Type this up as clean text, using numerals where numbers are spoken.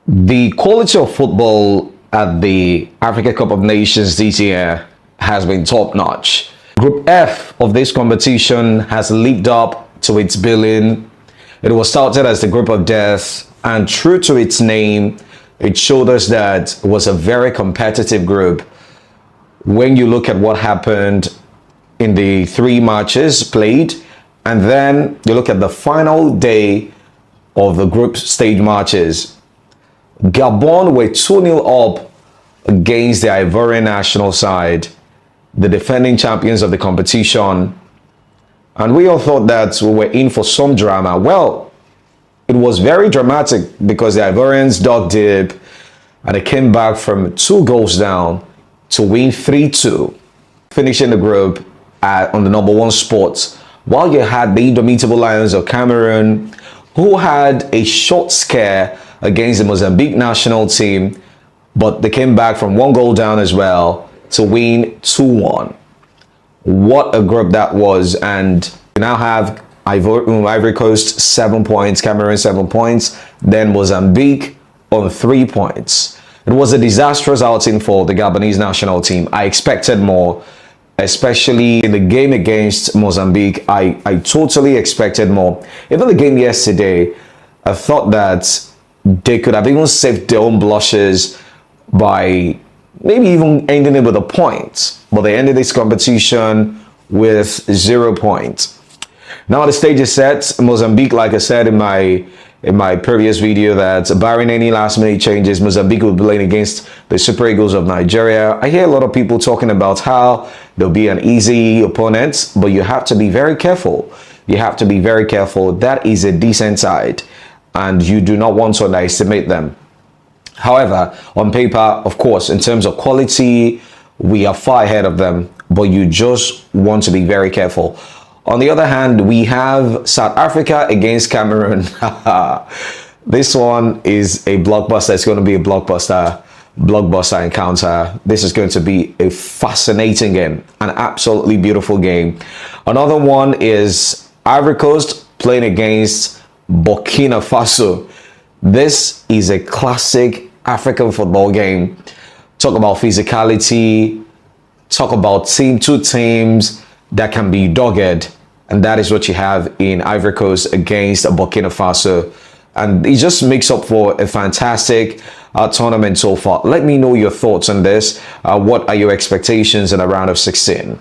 The quality of football at the Africa Cup of Nations this year has been top notch. Group F of this competition has lived up to its billing. It was started as the group of death, and true to its name, it showed us that it was a very competitive group. When you look at what happened in the 3 matches played, and then you look at the final day of the group stage matches, Gabon were 2-0 up against the Ivorian national side, the defending champions of the competition. And we all thought that we were in for some drama. Well, it was very dramatic because the Ivorians dug deep and they came back from 2 goals down to win 3-2, finishing the group on the #1 spot. While you had the indomitable Lions of Cameroon, who had a short scare against the Mozambique national team, but they came back from 1 goal down as well to win 2-1. What a group that was. And you now have Ivory Coast 7 points, Cameroon 7 points, then Mozambique on 3 points. It was a disastrous outing for the Gabonese national team. I expected more, especially in the game against Mozambique. I totally expected more. Even the game yesterday, I thought that they could have even saved their own blushes by maybe even ending it with a point, but they ended this competition with 0 points. Now the stage is set. Mozambique, like I said in my previous video, that barring any last minute changes, Mozambique will be playing against the Super Eagles of Nigeria. I hear a lot of people talking about how they'll be an easy opponent, but you have to be very careful. You have to be very careful. That is a decent side, and you do not want to underestimate them. However, on paper, of course, in terms of quality, we are far ahead of them, but you just want to be very careful. On the other hand, we have South Africa against Cameroon. This one is a blockbuster. It's going to be a blockbuster encounter. This is going to be a fascinating game, an absolutely beautiful game. Another one is Ivory Coast playing against Burkina Faso. This is a classic African football game. Talk about physicality, talk about two teams that can be dogged, and that is what you have in Ivory Coast against Burkina Faso. And it just makes up for a fantastic tournament so far. Let me know your thoughts on this. What are your expectations in a round of 16?